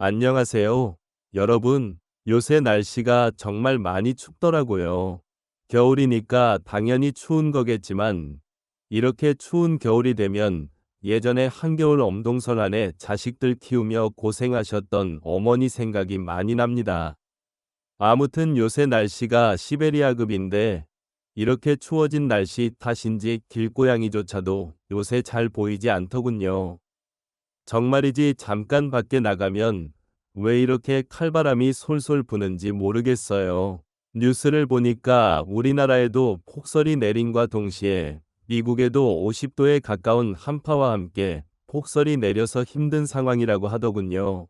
안녕하세요. 여러분, 요새 날씨가 정말 많이 춥더라고요. 겨울이니까 당연히 추운 거겠지만, 이렇게 추운 겨울이 되면 예전에 한겨울 엄동설 안에 자식들 키우며 고생하셨던 어머니 생각이 많이 납니다. 아무튼 요새 날씨가 시베리아급인데, 이렇게 추워진 날씨 탓인지 길고양이조차도 요새 잘 보이지 않더군요. 정말이지 잠깐 밖에 나가면 왜 이렇게 칼바람이 솔솔 부는지 모르겠어요. 뉴스를 보니까 우리나라에도 폭설이 내림과 동시에 미국에도 50도에 가까운 한파와 함께 폭설이 내려서 힘든 상황이라고 하더군요.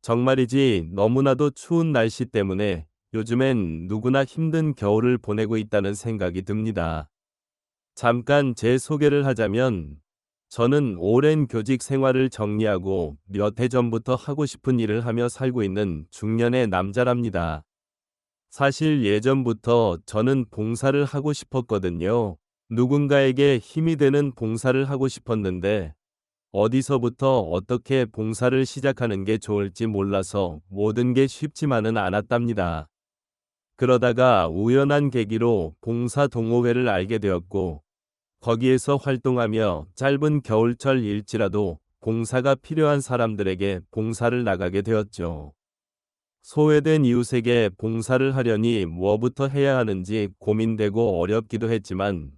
정말이지 너무나도 추운 날씨 때문에 요즘엔 누구나 힘든 겨울을 보내고 있다는 생각이 듭니다. 잠깐 제 소개를 하자면 저는 오랜 교직 생활을 정리하고 몇 해 전부터 하고 싶은 일을 하며 살고 있는 중년의 남자랍니다. 사실 예전부터 저는 봉사를 하고 싶었거든요. 누군가에게 힘이 되는 봉사를 하고 싶었는데 어디서부터 어떻게 봉사를 시작하는 게 좋을지 몰라서 모든 게 쉽지만은 않았답니다. 그러다가 우연한 계기로 봉사 동호회를 알게 되었고 거기에서 활동하며 짧은 겨울철일지라도 봉사가 필요한 사람들에게 봉사를 나가게 되었죠. 소외된 이웃에게 봉사를 하려니 뭐부터 해야 하는지 고민되고 어렵기도 했지만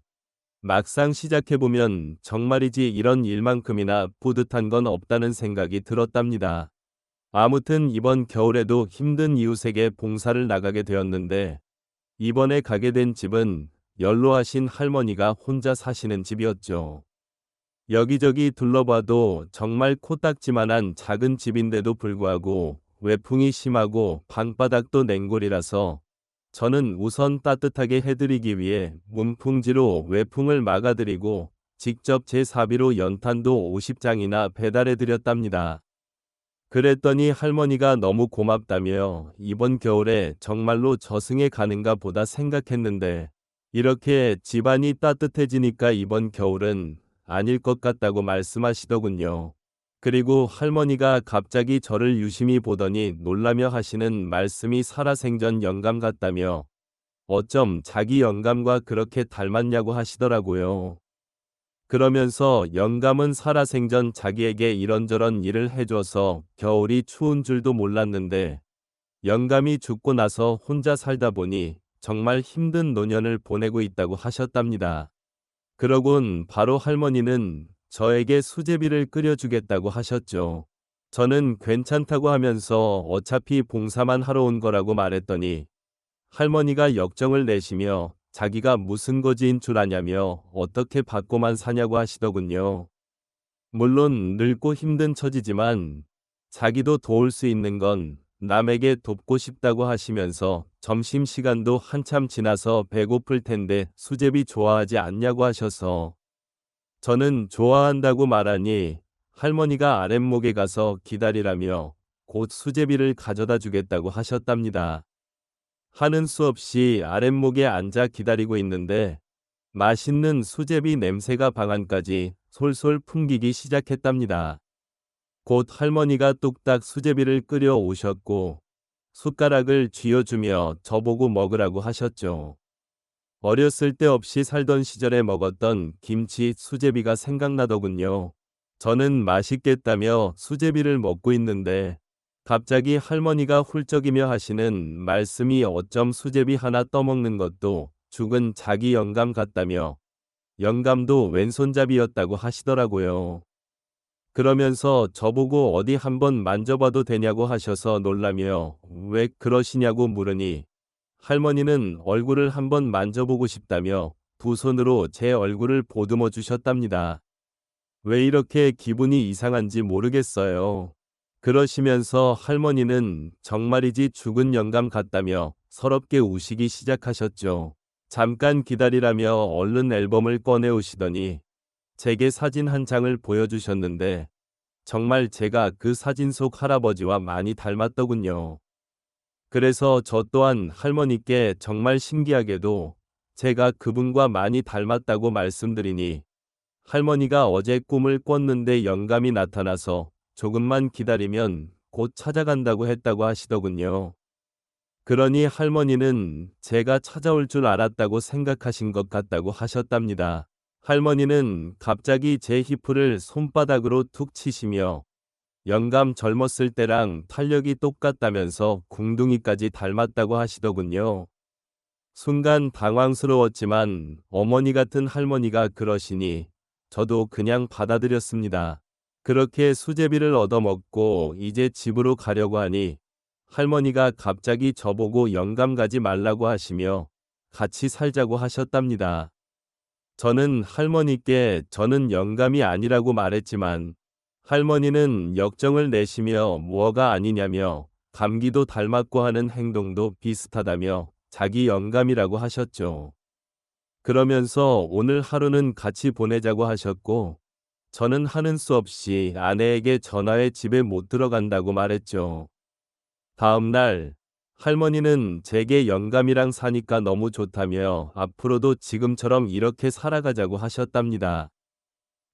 막상 시작해보면 정말이지 이런 일만큼이나 뿌듯한 건 없다는 생각이 들었답니다. 아무튼 이번 겨울에도 힘든 이웃에게 봉사를 나가게 되었는데 이번에 가게 된 집은 연로하신 할머니가 혼자 사시는 집이었죠. 여기저기 둘러봐도 정말 코딱지만한 작은 집인데도 불구하고 외풍이 심하고 방바닥도 냉골이라서 저는 우선 따뜻하게 해드리기 위해 문풍지로 외풍을 막아드리고 직접 제 사비로 연탄도 50장이나 배달해드렸답니다. 그랬더니 할머니가 너무 고맙다며 이번 겨울에 정말로 저승에 가는가 보다 생각했는데 이렇게 집안이 따뜻해지니까 이번 겨울은 아닐 것 같다고 말씀하시더군요. 그리고 할머니가 갑자기 저를 유심히 보더니 놀라며 하시는 말씀이 살아생전 영감 같다며 어쩜 자기 영감과 그렇게 닮았냐고 하시더라고요. 그러면서 영감은 살아생전 자기에게 이런저런 일을 해줘서 겨울이 추운 줄도 몰랐는데 영감이 죽고 나서 혼자 살다 보니 정말 힘든 노년을 보내고 있다고 하셨답니다. 그러곤 바로 할머니는 저에게 수제비를 끓여주겠다고 하셨죠. 저는 괜찮다고 하면서 어차피 봉사만 하러 온 거라고 말했더니 할머니가 역정을 내시며 자기가 무슨 거지인 줄 아냐며 어떻게 받고만 사냐고 하시더군요. 물론 늙고 힘든 처지지만 자기도 도울 수 있는 건 남에게 돕고 싶다고 하시면서 점심시간도 한참 지나서 배고플 텐데 수제비 좋아하지 않냐고 하셔서 저는 좋아한다고 말하니 할머니가 아랫목에 가서 기다리라며 곧 수제비를 가져다 주겠다고 하셨답니다. 하는 수 없이 아랫목에 앉아 기다리고 있는데 맛있는 수제비 냄새가 방 안까지 솔솔 풍기기 시작했답니다. 곧 할머니가 뚝딱 수제비를 끓여 오셨고 숟가락을 쥐어주며 저보고 먹으라고 하셨죠. 어렸을 때 없이 살던 시절에 먹었던 김치 수제비가 생각나더군요. 저는 맛있겠다며 수제비를 먹고 있는데 갑자기 할머니가 훌쩍이며 하시는 말씀이 어쩜 수제비 하나 떠먹는 것도 죽은 자기 영감 같다며 영감도 왼손잡이였다고 하시더라고요. 그러면서 저보고 어디 한번 만져봐도 되냐고 하셔서 놀라며 왜 그러시냐고 물으니 할머니는 얼굴을 한번 만져보고 싶다며 두 손으로 제 얼굴을 보듬어 주셨답니다. 왜 이렇게 기분이 이상한지 모르겠어요. 그러시면서 할머니는 정말이지 죽은 영감 같다며 서럽게 우시기 시작하셨죠. 잠깐 기다리라며 얼른 앨범을 꺼내오시더니 제게 사진 한 장을 보여주셨는데 정말 제가 그 사진 속 할아버지와 많이 닮았더군요. 그래서 저 또한 할머니께 정말 신기하게도 제가 그분과 많이 닮았다고 말씀드리니 할머니가 어제 꿈을 꿨는데 영감이 나타나서 조금만 기다리면 곧 찾아간다고 했다고 하시더군요. 그러니 할머니는 제가 찾아올 줄 알았다고 생각하신 것 같다고 하셨답니다. 할머니는 갑자기 제 히프를 손바닥으로 툭 치시며 영감 젊었을 때랑 탄력이 똑같다면서 궁둥이까지 닮았다고 하시더군요. 순간 당황스러웠지만 어머니 같은 할머니가 그러시니 저도 그냥 받아들였습니다. 그렇게 수제비를 얻어먹고 이제 집으로 가려고 하니 할머니가 갑자기 저보고 영감 가지 말라고 하시며 같이 살자고 하셨답니다. 저는 할머니께 저는 영감이 아니라고 말했지만 할머니는 역정을 내시며 뭐가 아니냐며 감기도 닮았고 하는 행동도 비슷하다며 자기 영감이라고 하셨죠. 그러면서 오늘 하루는 같이 보내자고 하셨고 저는 하는 수 없이 아내에게 전화해 집에 못 들어간다고 말했죠. 다음 날 할머니는 제게 영감이랑 사니까 너무 좋다며 앞으로도 지금처럼 이렇게 살아가자고 하셨답니다.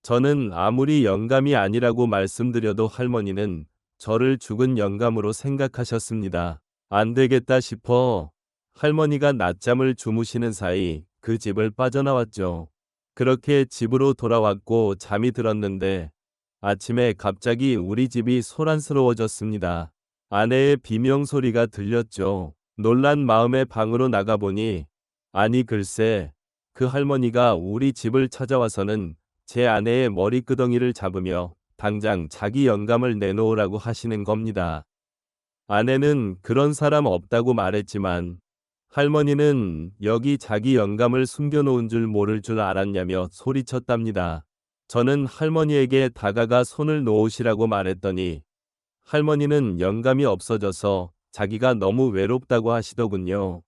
저는 아무리 영감이 아니라고 말씀드려도 할머니는 저를 죽은 영감으로 생각하셨습니다. 안 되겠다 싶어 할머니가 낮잠을 주무시는 사이 그 집을 빠져나왔죠. 그렇게 집으로 돌아왔고 잠이 들었는데 아침에 갑자기 우리 집이 소란스러워졌습니다. 아내의 비명소리가 들렸죠. 놀란 마음에 방으로 나가보니 아니 글쎄 그 할머니가 우리 집을 찾아와서는 제 아내의 머리끄덩이를 잡으며 당장 자기 영감을 내놓으라고 하시는 겁니다. 아내는 그런 사람 없다고 말했지만 할머니는 여기 자기 영감을 숨겨놓은 줄 모를 줄 알았냐며 소리쳤답니다. 저는 할머니에게 다가가 손을 놓으시라고 말했더니 할머니는 영감이 없어져서 자기가 너무 외롭다고 하시더군요.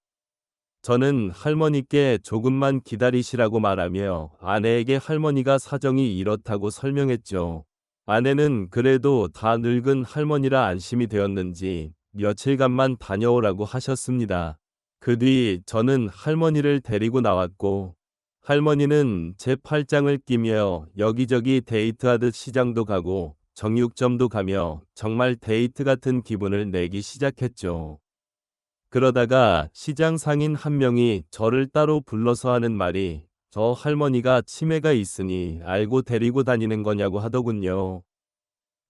저는 할머니께 조금만 기다리시라고 말하며 아내에게 할머니가 사정이 이렇다고 설명했죠. 아내는 그래도 다 늙은 할머니라 안심이 되었는지 며칠간만 다녀오라고 하셨습니다. 그 뒤 저는 할머니를 데리고 나왔고 할머니는 제 팔짱을 끼며 여기저기 데이트하듯 시장도 가고 정육점도 가며 정말 데이트 같은 기분을 내기 시작했죠. 그러다가 시장 상인 한 명이 저를 따로 불러서 하는 말이 저 할머니가 치매가 있으니 알고 데리고 다니는 거냐고 하더군요.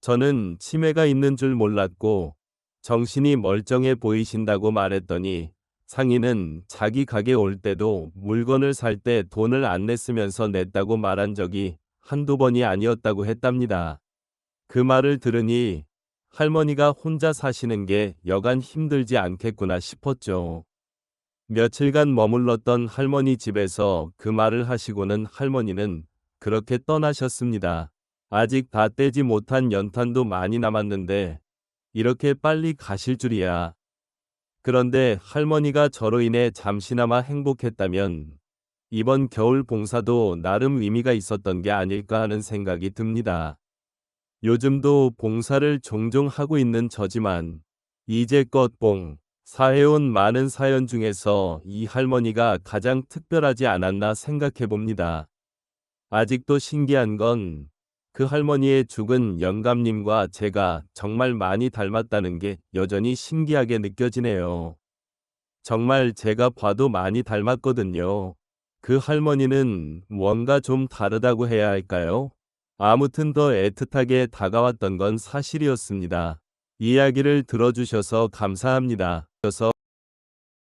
저는 치매가 있는 줄 몰랐고 정신이 멀쩡해 보이신다고 말했더니 상인은 자기 가게 올 때도 물건을 살 때 돈을 안 냈으면서 냈다고 말한 적이 한두 번이 아니었다고 했답니다. 그 말을 들으니 할머니가 혼자 사시는 게 여간 힘들지 않겠구나 싶었죠. 며칠간 머물렀던 할머니 집에서 그 말을 하시고는 할머니는 그렇게 떠나셨습니다. 아직 다 떼지 못한 연탄도 많이 남았는데 이렇게 빨리 가실 줄이야. 그런데 할머니가 저로 인해 잠시나마 행복했다면 이번 겨울 봉사도 나름 의미가 있었던 게 아닐까 하는 생각이 듭니다. 요즘도 봉사를 종종 하고 있는 저지만 이제껏 봉사해온 많은 사연 중에서 이 할머니가 가장 특별하지 않았나 생각해 봅니다. 아직도 신기한 건 그 할머니의 죽은 영감님과 제가 정말 많이 닮았다는 게 여전히 신기하게 느껴지네요. 정말 제가 봐도 많이 닮았거든요. 그 할머니는 뭔가 좀 다르다고 해야 할까요? 아무튼 더 애틋하게 다가왔던 건 사실이었습니다. 이야기를 들어주셔서 감사합니다.